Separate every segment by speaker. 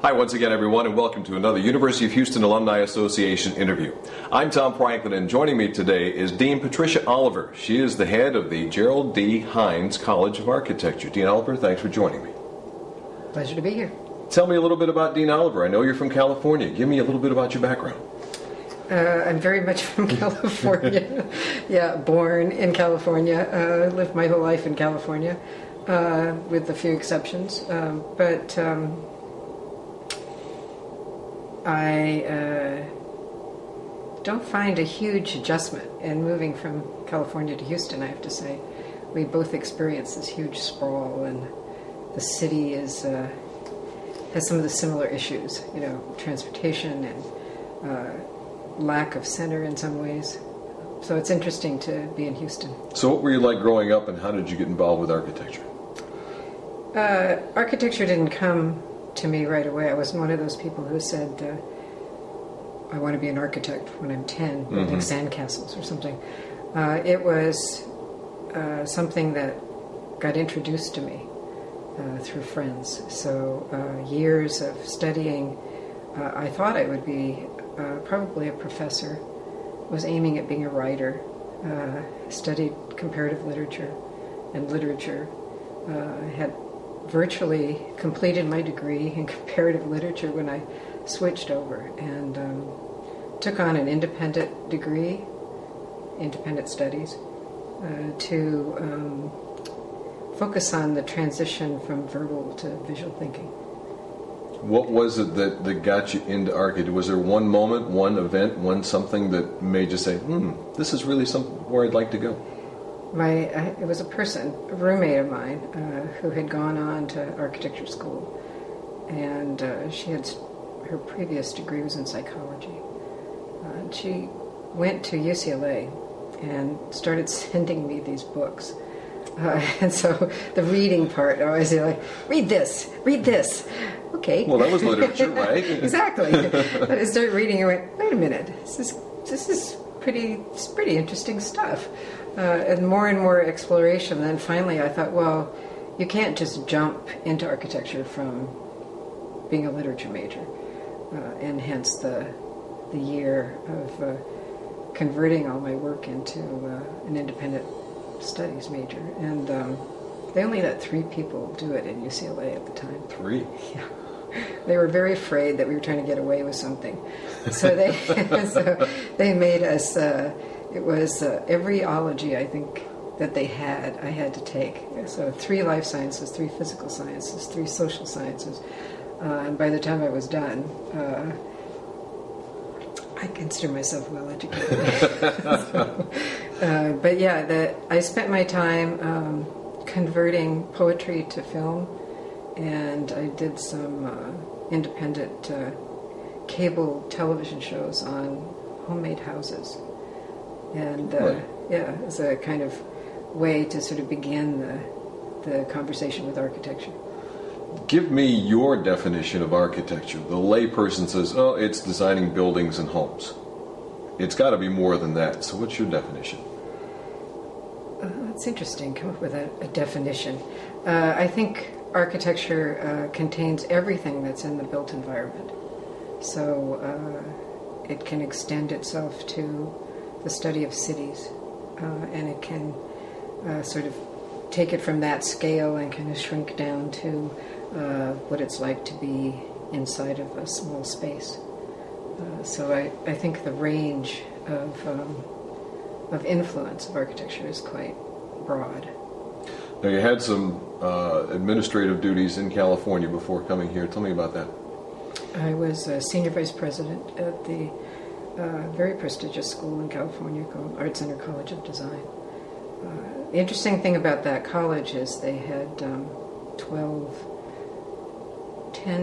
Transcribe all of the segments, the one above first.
Speaker 1: Hi once again, everyone, and welcome to another University of Houston Alumni Association interview. I'm Tom Franklin, and joining me today is Dean Patricia Oliver. She is the head of the Gerald D. Heinz College of Architecture. Dean Oliver, thanks for joining me.
Speaker 2: Pleasure to be here.
Speaker 1: Tell me a little bit about Dean Oliver. I know you're from California. Give me a little bit about your background.
Speaker 2: I'm very much from California. Yeah, born in California. Lived my whole life in California, with a few exceptions. But I don't find a huge adjustment in moving from California to Houston, I have to say. We both experience this huge sprawl, and the city has some of the similar issues, you know, transportation and lack of center in some ways. So it's interesting to be in Houston.
Speaker 1: So what were you like growing up, and how did you get involved with architecture?
Speaker 2: Architecture didn't come to me right away. I wasn't one of those people who said, I want to be an architect when I'm 10, building sandcastles or something. It was something that got introduced to me through friends. So years of studying, I thought I would be probably a professor, was aiming at being a writer, studied comparative literature and literature, had virtually completed my degree in comparative literature when I switched over, and took on an independent degree, independent studies, to focus on the transition from verbal to visual thinking.
Speaker 1: What was it that got you into architecture? Was there one moment, one event, one something that made you say, this is really where I'd like to go?
Speaker 2: It was a roommate of mine, who had gone on to architecture school, and her previous degree was in psychology. She went to UCLA and started sending me these books. And so the reading part, I was like, read this. Okay.
Speaker 1: Well, that was literature, right?
Speaker 2: Exactly. But I started reading and went, wait a minute, this is pretty interesting stuff. And more exploration. And then finally I thought, well, you can't just jump into architecture from being a literature major. And hence the year of converting all my work into an independent studies major. And they only let 3 people do it in UCLA at the time.
Speaker 1: 3?
Speaker 2: Yeah. They were very afraid that we were trying to get away with something. So they made us, it was every ology, I think, that I had to take. So 3 life sciences, 3 physical sciences, 3 social sciences. And by the time I was done, I consider myself well educated. But yeah, I spent my time converting poetry to film, and I did some independent cable television shows on homemade houses. And yeah, as a kind of way to sort of begin the conversation with architecture.
Speaker 1: Give me your definition of architecture. The layperson says, oh, it's designing buildings and homes. It's got to be more than that. So what's your definition?
Speaker 2: It's interesting, come up with a definition. I think architecture contains everything that's in the built environment. So it can extend itself to the study of cities, and it can sort of take it from that scale and kind of shrink down to what it's like to be inside of a small space. So I think the range of influence of architecture is quite broad.
Speaker 1: Now, you had some administrative duties in California before coming here. Tell me about that.
Speaker 2: I was a senior vice president at the very prestigious school in California called Art Center College of Design. The interesting thing about that college is they had 10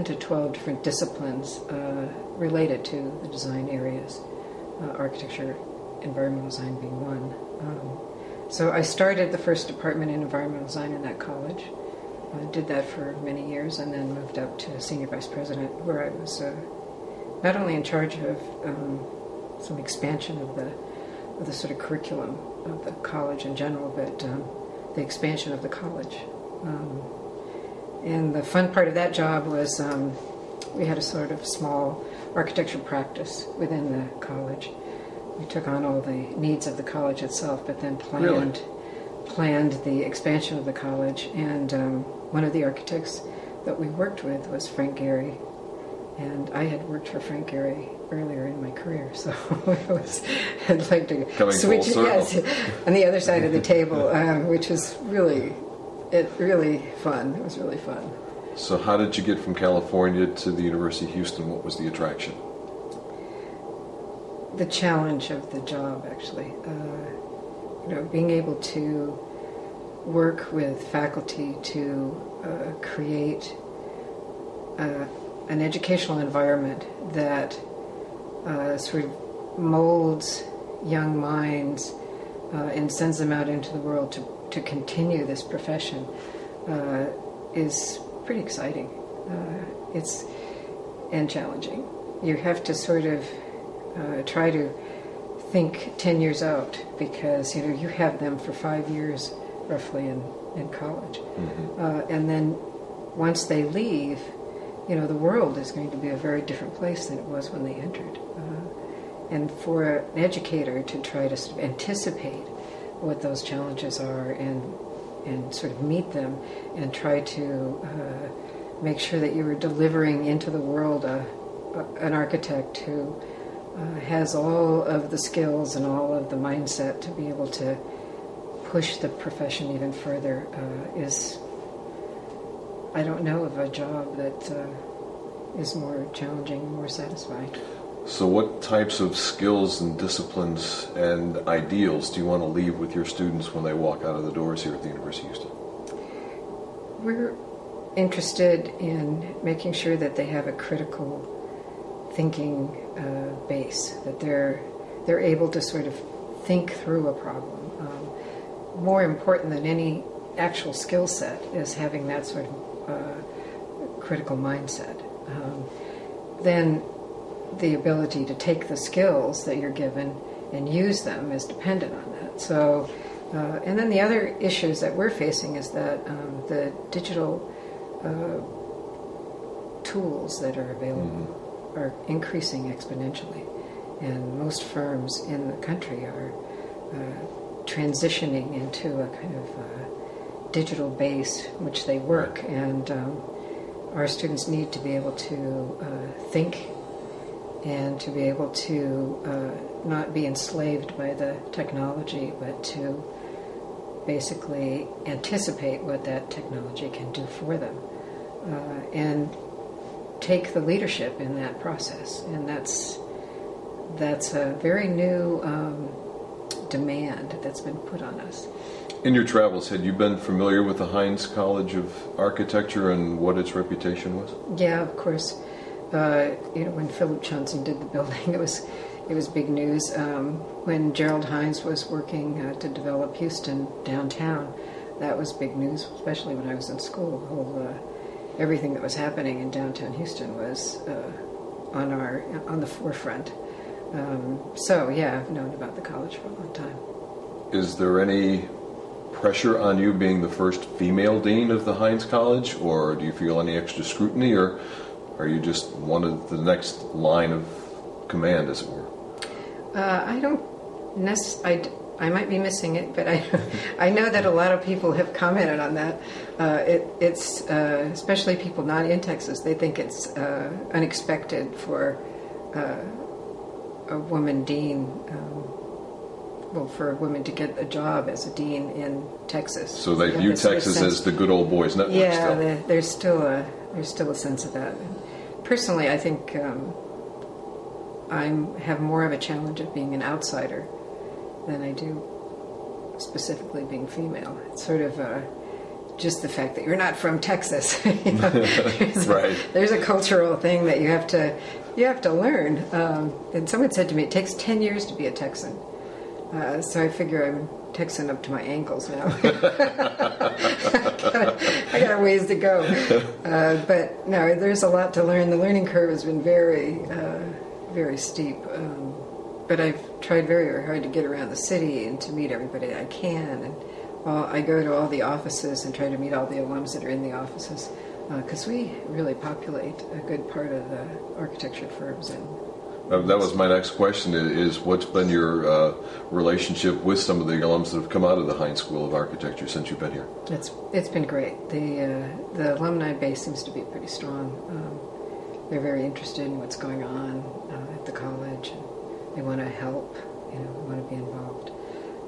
Speaker 2: to 12 different disciplines related to the design areas, architecture, environmental design being one. So I started the first department in environmental design in that college. I did that for many years, and then moved up to senior vice president, where I was not only in charge of some expansion of the sort of curriculum of the college in general, but the expansion of the college. And the fun part of that job was we had a sort of small architecture practice within the college. We took on all the needs of the college itself, but then planned the expansion of the college. And one of the architects that we worked with was Frank Gehry, and I had worked for Frank Gehry earlier in my career, so I'd like to switch on the other side of the table, which was really fun. It was really fun.
Speaker 1: So how did you get from California to the University of Houston? What was the attraction?
Speaker 2: The challenge of the job, actually. Being able to work with faculty to create an educational environment that sort of molds young minds and sends them out into the world to continue this profession is pretty exciting. And challenging. You have to sort of try to think 10 years out, because you have them for 5 years roughly in college. Mm-hmm. And then once they leave, the world is going to be a very different place than it was when they entered. And for an educator to try to sort of anticipate what those challenges are and sort of meet them and try to make sure that you are delivering into the world an architect who has all of the skills and all of the mindset to be able to push the profession even further is, I don't know of a job that is more challenging, more satisfying.
Speaker 1: So what types of skills and disciplines and ideals do you want to leave with your students when they walk out of the doors here at the University of Houston?
Speaker 2: We're interested in making sure that they have a critical thinking base, that they're able to sort of think through a problem. More important than any actual skill set is having that sort of critical mindset. Then the ability to take the skills that you're given and use them is dependent on that. So, and then the other issues that we're facing is that the digital tools that are available are increasing exponentially, and most firms in the country are transitioning into a kind of digital base in which they work, and our students need to be able to think and to be able to not be enslaved by the technology, but to basically anticipate what that technology can do for them, and take the leadership in that process. And that's a very new demand that's been put on us.
Speaker 1: In your travels, had you been familiar with the Heinz College of Architecture and what its reputation was?
Speaker 2: Yeah, of course. When Philip Johnson did the building, it was big news. When Gerald Heinz was working to develop Houston downtown, that was big news, especially when I was in school. Everything that was happening in downtown Houston was on the forefront. So yeah, I've known about the college for a long time.
Speaker 1: Is there any pressure on you being the first female dean of the Heinz College, or do you feel any extra scrutiny, or are you just one of the next line of command, as it were?
Speaker 2: I don't I might be missing it, but I know that a lot of people have commented on that. It's especially people not in Texas. They think it's unexpected for a woman dean. For a woman to get a job as a dean in Texas.
Speaker 1: So they view Texas as the good old boys network.
Speaker 2: Yeah, there's still a sense of that. And personally, I think I have more of a challenge of being an outsider than I do specifically being female. It's sort of just the fact that you're not from Texas.
Speaker 1: Right.
Speaker 2: There's a cultural thing that you have to learn. And someone said to me, it takes 10 years to be a Texan. So I figure I'm Texan up to my ankles now. I got a ways to go. But no, there's a lot to learn. The learning curve has been very, very steep. But I've tried very, very hard to get around the city and to meet everybody I can. And I go to all the offices and try to meet all the alums that are in the offices. because we really populate a good part of the architecture firms. And
Speaker 1: that was my next question, is what's been your relationship with some of the alums that have come out of the Heinz School of Architecture since you've been here?
Speaker 2: It's been great. The alumni base seems to be pretty strong. They're very interested in what's going on at the college. They want to help, they want to be involved.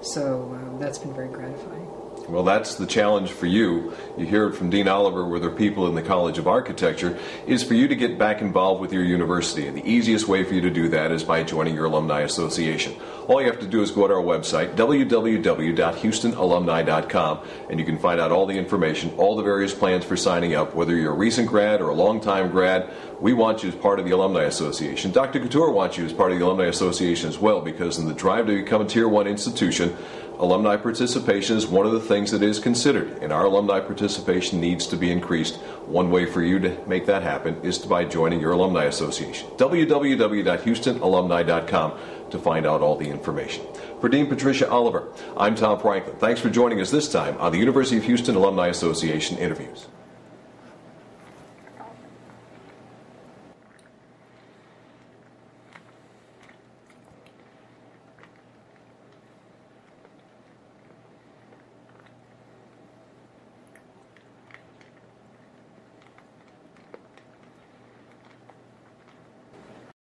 Speaker 2: So that's been very gratifying.
Speaker 1: Well, that's the challenge for you. You hear it from Dean Oliver, where there are people in the College of Architecture, is for you to get back involved with your university. And the easiest way for you to do that is by joining your alumni association. All you have to do is go to our website, www.houstonalumni.com, and you can find out all the information, all the various plans for signing up, whether you're a recent grad or a long-time grad. We want you as part of the Alumni Association. Dr. Couture wants you as part of the Alumni Association as well, because in the drive to become a Tier 1 institution, alumni participation is one of the things that is considered, and our alumni participation needs to be increased. One way for you to make that happen is by joining your alumni association. www.houstonalumni.com to find out all the information. For Dean Patricia Oliver, I'm Tom Franklin. Thanks for joining us this time on the University of Houston Alumni Association Interviews.